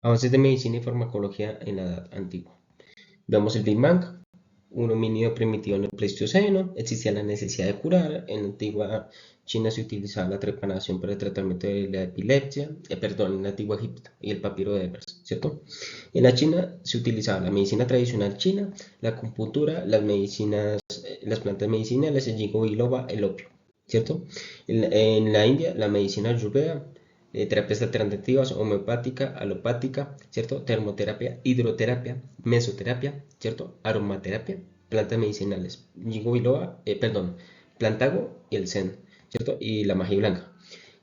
Avances de medicina y farmacología en la Edad Antigua. Vemos el Big Bang, un homínido primitivo en el Pleistoceno, existía la necesidad de curar, en la antigua China se utilizaba la trepanación para el tratamiento de la epilepsia, perdón, en la antigua Egipto y el papiro de Ebers, ¿cierto? En la China se utilizaba la medicina tradicional china, la acupuntura, las medicinas, las plantas medicinales, el ginkgo biloba, el opio, ¿cierto? En la India, la medicina ayurveda, terapias alternativas, homeopática, alopática, ¿cierto? Termoterapia, hidroterapia, mesoterapia, ¿cierto? Aromaterapia, plantas medicinales, ginkgo biloba, perdón, plantago y el zen, ¿cierto? Y la magia blanca.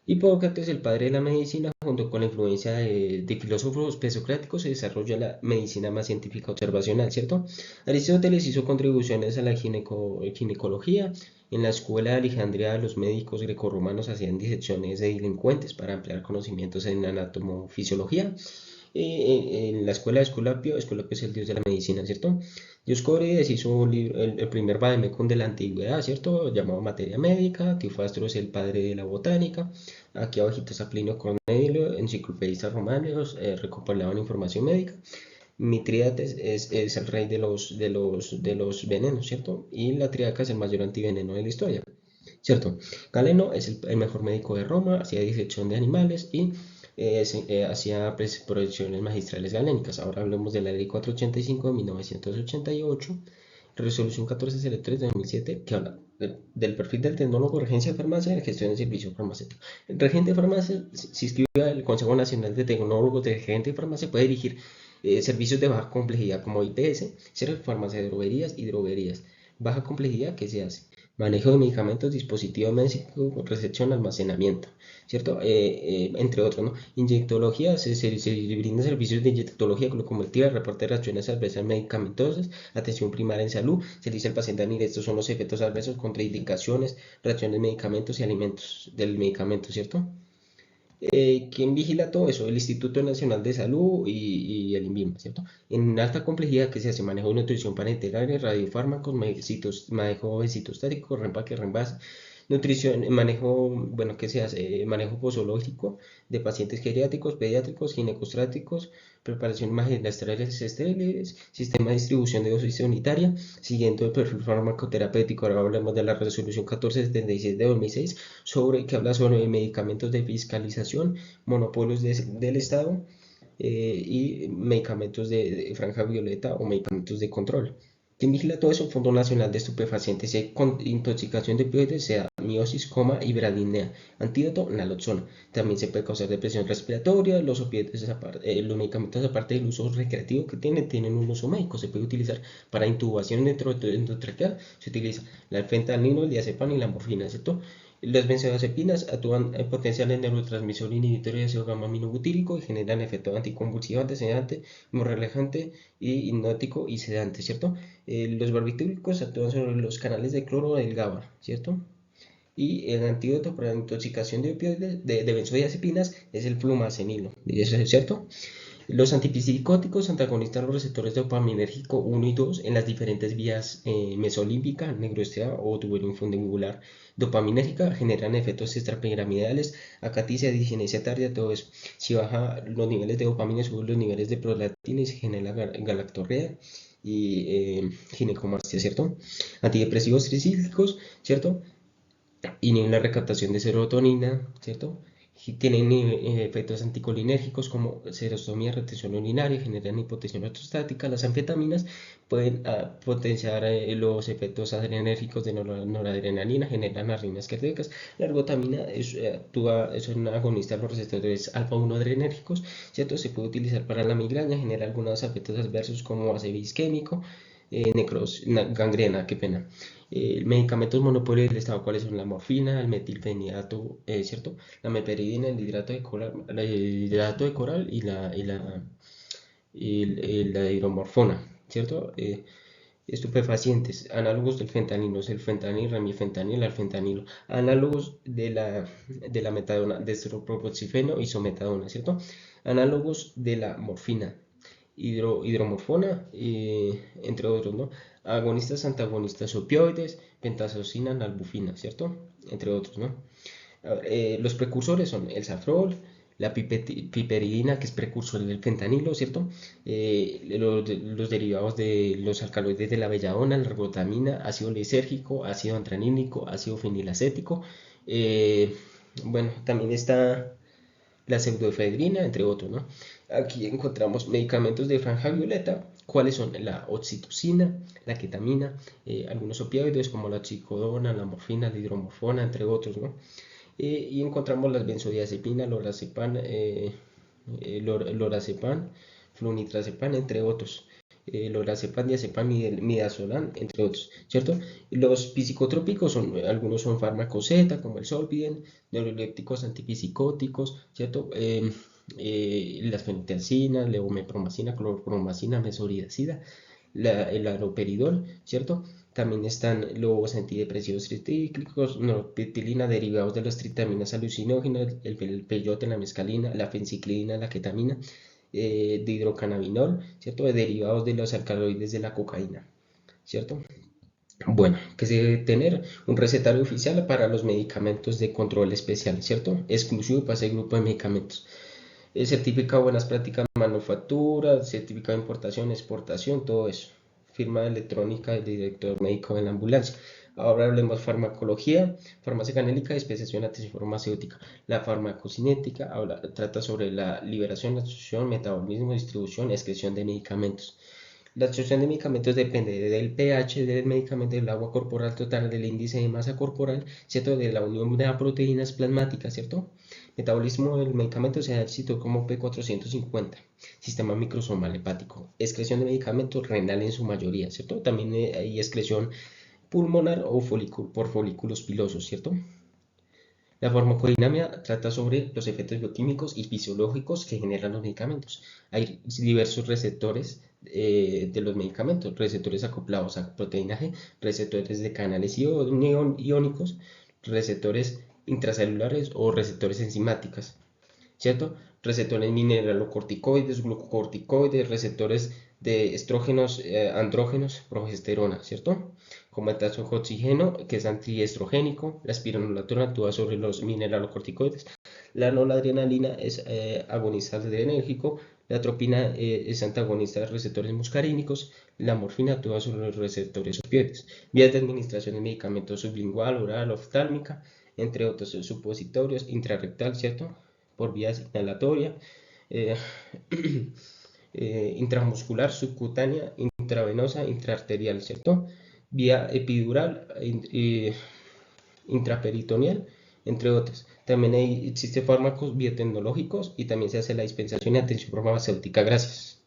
Hipócrates, el padre de la medicina, junto con la influencia de filósofos presocráticos, se desarrolla la medicina más científica observacional, ¿cierto? Aristóteles hizo contribuciones a la ginecología. En la escuela de Alejandría, los médicos grecorromanos hacían disecciones de delincuentes para ampliar conocimientos en anatomofisiología. En la escuela de Esculapio, Esculapio es el dios de la medicina, ¿cierto? Dioscórides hizo un libro, el primer vademecum de la antigüedad, ¿cierto? Llamado Materia Médica. Teofastro es el padre de la botánica. Aquí abajito está Plinio Cornelio, enciclopedistas romanos, recopilaban información médica. Mitrídates es el rey de los venenos, ¿cierto? Y la triaca es el mayor antiveneno de la historia, ¿cierto? Galeno es el mejor médico de Roma, hacía disección de animales y hacía proyecciones magistrales galénicas. Ahora hablemos de la ley 485 de 1988, resolución 1403 de 2007, que habla del perfil del tecnólogo, regencia de farmacia y gestión de servicio farmacéutico. El regente de farmacia, si inscribe al Consejo Nacional de Tecnólogos de Regente de Farmacia, puede dirigir servicios de baja complejidad como IPS, farmacia de droguerías y droguerías. Baja complejidad, ¿qué se hace? Manejo de medicamentos, dispositivos médicos, recepción, almacenamiento, ¿cierto? Entre otros, ¿no? Inyectología, se brinda servicios de inyectología glucometría, reporte de reacciones adversas medicamentosas, atención primaria en salud, se dice al paciente, mire, estos son los efectos adversos, contraindicaciones, reacciones de medicamentos y alimentos del medicamento, ¿cierto? ¿Quién vigila todo eso? El Instituto Nacional de Salud y el INVIMA, ¿cierto? En alta complejidad que se hace manejo de nutrición parenteral, radiofármacos, manejo de citostático, reempaque, reembase, nutrición, manejo, bueno, ¿qué se hace? Manejo posológico de pacientes geriátricos, pediátricos, ginecostráticos, preparación magistrales estériles, sistema de distribución de dosis unitaria, siguiendo el perfil farmacoterapéutico. Ahora hablamos de la resolución 1476 de 2006 que habla sobre medicamentos de fiscalización, monopolios del Estado y medicamentos de franja violeta o medicamentos de control. ¿Quién vigila todo eso? Fondo Nacional de Estupefacientes. Si hay intoxicación de opioides, sea miosis, coma y bradinea. Antídoto, naloxona. También se puede causar depresión respiratoria. Los opioides, los medicamentos, aparte del uso recreativo que tienen un uso médico. Se puede utilizar para intubación endotraqueal. Se utiliza la fentanilo, el diazepam y la morfina, ¿cierto? Las benzodiazepinas actúan potenciales neurotransmisor inhibitorio de ácido gamma aminobutírico y generan efecto anticonvulsivante, sedante, relajante, y hipnótico y sedante, ¿cierto? Los barbitúricos actúan sobre los canales de cloro del GABA, ¿cierto? Y el antídoto para la intoxicación de opioides, de benzodiazepinas, es el flumacenilo, ¿eso es cierto? Los antipsicóticos antagonistas los receptores dopaminérgico 1 y 2 en las diferentes vías mesolímbica, negroestea o tuberoinfundibular dopaminérgica, generan efectos extrapiramidales, acaticia, discinesia tardia, todo eso. Si baja los niveles de dopamina, suben los niveles de prolactina y se genera galactorrea y ginecomastia, ¿cierto? Antidepresivos tricíclicos, ¿cierto? Inhiben la recaptación de serotonina, ¿cierto? Tienen efectos anticolinérgicos como serostomía, retención urinaria, generan hipotensión ortostática. Las anfetaminas pueden potenciar los efectos adrenérgicos de noradrenalina, generan arritmias cardíacas. La ergotamina es un agonista de los receptores alfa-1 adrenérgicos, ¿cierto? Se puede utilizar para la migraña, genera algunos efectos adversos como ácido isquémico, gangrena, qué pena. Medicamentos monopolio del Estado, ¿cuáles son? La morfina, el metilfenidato, ¿cierto? La meperidina, el hidrato de coral y la hidromorfona, ¿cierto? Estupefacientes, análogos del fentanilo, es el fentanil, remifentanil, alfentanilo, análogos de la metadona, destropropoxifeno, isometadona, ¿cierto? Análogos de la morfina, hidromorfona, entre otros, ¿no? Agonistas, antagonistas, opioides, pentazocina, nalbufina, ¿cierto? Entre otros, ¿no? A ver, los precursores son el safrol, la piperidina, que es precursor del fentanilo, ¿cierto? Los derivados de los alcaloides de la belladona, la ergotamina, ácido lisérgico, ácido antranílico, ácido fenilacético. eh, bueno, también está la pseudoefedrina, entre otros, ¿no? Aquí encontramos medicamentos de franja violeta, cuáles son la oxitocina, la ketamina, algunos opioides como la oxicodona, la morfina, la hidromorfona, entre otros, ¿no? Y encontramos las benzodiazepina, lorazepam, flunitrazepam, entre otros. Lorazepam, diazepam, midazolam, entre otros, ¿cierto? Los psicotrópicos algunos son fármacos Z, como el Zolpidem, neurolépticos antipsicóticos, ¿cierto? Las fenitelcinas, levomepromacina, clorpromacina, mesoridazida, el haloperidol, ¿cierto? También están los antidepresivos tricíclicos, norepinefrina, derivados de las tritaminas alucinógenas, el peyote, la mescalina, la fenciclidina, la ketamina, de hidrocannabinol, ¿cierto? Derivados de los alcaloides de la cocaína, ¿cierto? Bueno, que se debe tener un recetario oficial para los medicamentos de control especial, ¿cierto? Exclusivo para ese grupo de medicamentos. El certificado de buenas prácticas de manufactura, certificado de importación, exportación, todo eso. Firma electrónica del director médico de la ambulancia. Ahora hablemos farmacología, farmacia genérica, especialización en atención farmacéutica. La farmacocinética trata sobre la liberación, absorción, metabolismo, distribución, excreción de medicamentos. La absorción de medicamentos depende del pH del medicamento, del agua corporal total, del índice de masa corporal, ¿cierto? De la unión de las proteínas plasmáticas, ¿cierto? Metabolismo del medicamento se da el citocromo P450, sistema microsomal hepático. Excreción de medicamentos renal en su mayoría, ¿cierto? También hay excreción pulmonar o por folículos pilosos, ¿cierto? La farmacodinámica trata sobre los efectos bioquímicos y fisiológicos que generan los medicamentos. Hay diversos receptores de los medicamentos, receptores acoplados a proteína G, receptores de canales iónicos, receptores intracelulares o receptores enzimáticas, ¿cierto? Receptores mineralocorticoides, glucocorticoides, receptores de estrógenos, andrógenos, progesterona, ¿cierto? Como el tazoxifeno, que es antiestrogénico, la espironolactona actúa sobre los mineralocorticoides, la noradrenalina es agonista adrenérgico, la atropina es antagonista de receptores muscarínicos, la morfina actúa sobre los receptores opioides. Vías de administración de medicamentos sublingual, oral, oftálmica, entre otros supositorios, intrarrectal, ¿cierto? Por vías inhalatoria, eh, intramuscular, subcutánea, intravenosa, intraarterial, ¿cierto? Vía epidural, intraperitoneal, entre otros. También existen fármacos biotecnológicos y también se hace la dispensación y atención farmacéutica. Gracias.